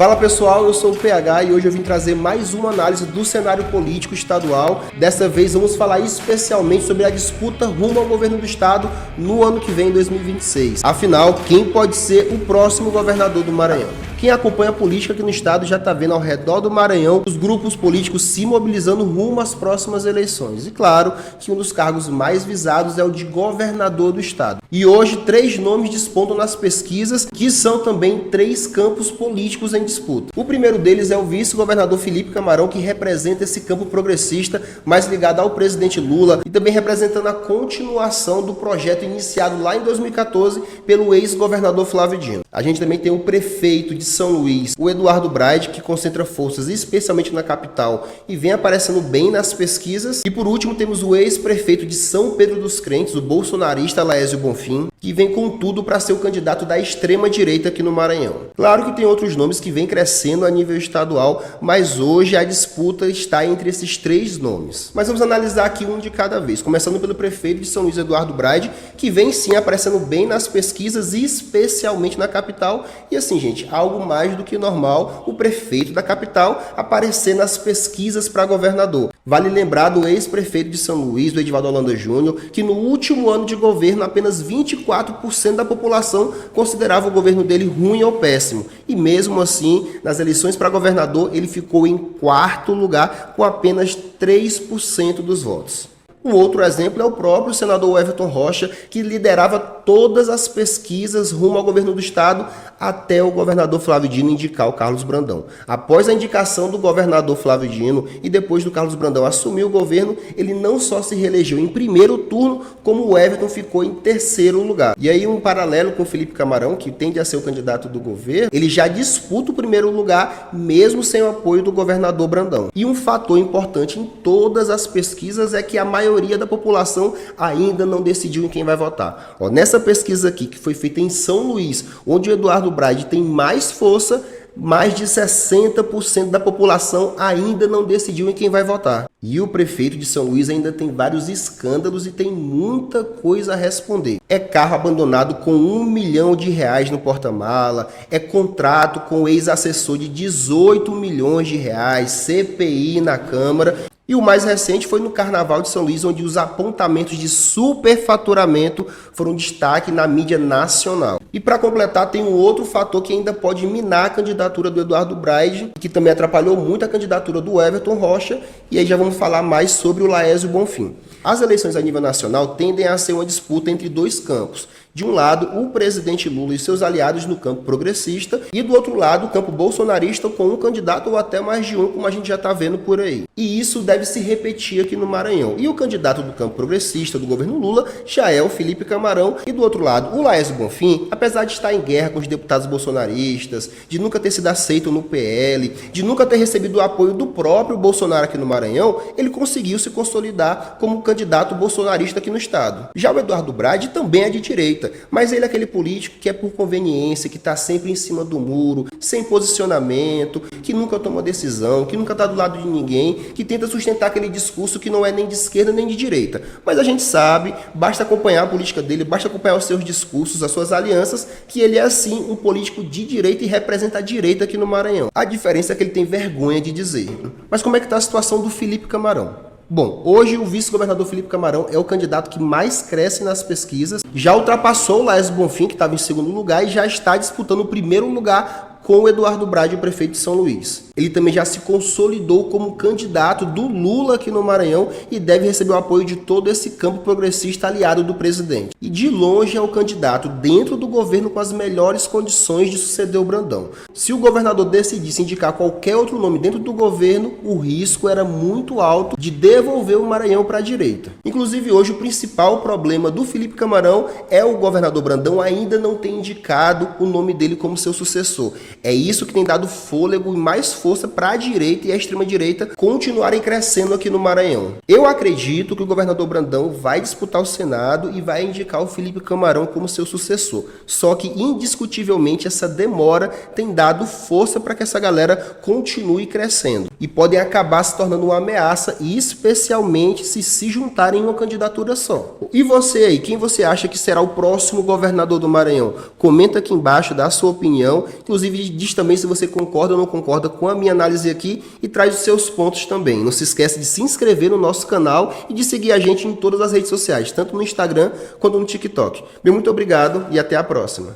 Fala pessoal, eu sou o PH e hoje eu vim trazer mais uma análise do cenário político estadual. Dessa vez vamos falar especialmente sobre a disputa rumo ao governo do estado no ano que vem, 2026. Afinal, quem pode ser o próximo governador do Maranhão? Quem acompanha a política aqui no estado já está vendo ao redor do Maranhão os grupos políticos se mobilizando rumo às próximas eleições. E claro que um dos cargos mais visados é o de governador do estado. E hoje 3 nomes despontam nas pesquisas, que são também 3 campos políticos em disputa. O primeiro deles é o vice-governador Felipe Camarão, que representa esse campo progressista mais ligado ao presidente Lula e também representando a continuação do projeto iniciado lá em 2014 pelo ex-governador Flávio Dino. A gente também tem o prefeito de São Luís, o Eduardo Braide, que concentra forças especialmente na capital e vem aparecendo bem nas pesquisas. E por último temos o ex-prefeito de São Pedro dos Crentes, o bolsonarista Laésio Bonfim, que vem com tudo para ser o candidato da extrema-direita aqui no Maranhão. Claro que tem outros nomes que vêm crescendo a nível estadual, mas hoje a disputa está entre esses 3 nomes. Mas vamos analisar aqui um de cada vez, começando pelo prefeito de São Luís, Eduardo Braide, que vem sim aparecendo bem nas pesquisas, especialmente na capital. E assim, gente, algo mais do que normal o prefeito da capital aparecer nas pesquisas para governador. Vale lembrar do ex-prefeito de São Luís, do Edivaldo Holanda Júnior, que no último ano de governo apenas 24% da população considerava o governo dele ruim ou péssimo. E mesmo assim, nas eleições para governador, ele ficou em 4º lugar com apenas 3% dos votos. O outro exemplo é o próprio senador Everton Rocha, que liderava todas as pesquisas rumo ao governo do estado até o governador Flávio Dino indicar o Carlos Brandão. Após a indicação do governador Flávio Dino e depois do Carlos Brandão assumir o governo, ele não só se reelegeu em primeiro turno, como o Everton ficou em 3º lugar. E aí um paralelo com o Felipe Camarão, que tende a ser o candidato do governo, ele já disputa o primeiro lugar, mesmo sem o apoio do governador Brandão. E um fator importante em todas as pesquisas é que a maioria da população ainda não decidiu em quem vai votar. Nessa pesquisa aqui, que foi feita em São Luís, onde o Eduardo Braide tem mais força, mais de 60% da população ainda não decidiu em quem vai votar. E o prefeito de São Luís ainda tem vários escândalos e tem muita coisa a responder. É carro abandonado com R$1 milhão no porta-mala, é contrato com o ex-assessor de R$18 milhões, CPI na Câmara. E o mais recente foi no Carnaval de São Luís, onde os apontamentos de superfaturamento foram destaque na mídia nacional. E para completar, tem um outro fator que ainda pode minar a candidatura do Eduardo Braide, que também atrapalhou muito a candidatura do Everton Rocha, e aí já vamos falar mais sobre o Laésio Bonfim. As eleições a nível nacional tendem a ser uma disputa entre 2 campos. De um lado, o presidente Lula e seus aliados no campo progressista, e do outro lado, o campo bolsonarista com um candidato ou até mais de um, como a gente já está vendo por aí. E isso deve se repetir aqui no Maranhão. E o candidato do campo progressista do governo Lula já é o Felipe Camarão, e do outro lado, o Laésio Bonfim, apesar de estar em guerra com os deputados bolsonaristas, de nunca ter sido aceito no PL, de nunca ter recebido o apoio do próprio Bolsonaro aqui no Maranhão, ele conseguiu se consolidar como candidato bolsonarista aqui no estado. Já o Eduardo Braide também é de direita, mas ele é aquele político que é por conveniência, que está sempre em cima do muro, sem posicionamento, que nunca toma decisão, que nunca está do lado de ninguém, que tenta sustentar aquele discurso que não é nem de esquerda nem de direita. Mas a gente sabe, basta acompanhar a política dele, basta acompanhar os seus discursos, as suas alianças, que ele é assim um político de direita e representa a direita aqui no Maranhão. A diferença é que ele tem vergonha de dizer. Mas como é que está a situação do Felipe Camarão? Bom, hoje o vice-governador Felipe Camarão é o candidato que mais cresce nas pesquisas, já ultrapassou o Laésio Bonfim, que estava em 2º lugar, e já está disputando o 1º lugar com o Eduardo Braide, o prefeito de São Luís. Ele também já se consolidou como candidato do Lula aqui no Maranhão e deve receber o apoio de todo esse campo progressista aliado do presidente. E de longe é o candidato dentro do governo com as melhores condições de suceder o Brandão. Se o governador decidisse indicar qualquer outro nome dentro do governo, o risco era muito alto de devolver o Maranhão para a direita. Inclusive hoje o principal problema do Felipe Camarão é o governador Brandão ainda não ter indicado o nome dele como seu sucessor. É isso que tem dado fôlego e mais força para a direita e a extrema-direita continuarem crescendo aqui no Maranhão. Eu acredito que o governador Brandão vai disputar o Senado e vai indicar o Felipe Camarão como seu sucessor. Só que, indiscutivelmente, essa demora tem dado força para que essa galera continue crescendo. e podem acabar se tornando uma ameaça, e especialmente se juntarem em uma candidatura só. E você aí, quem você acha que será o próximo governador do Maranhão? Comenta aqui embaixo, dá a sua opinião, inclusive diz também se você concorda ou não concorda com a minha análise aqui e traz os seus pontos também. Não se esquece de se inscrever no nosso canal e de seguir a gente em todas as redes sociais, tanto no Instagram quanto no TikTok. Muito obrigado e até a próxima.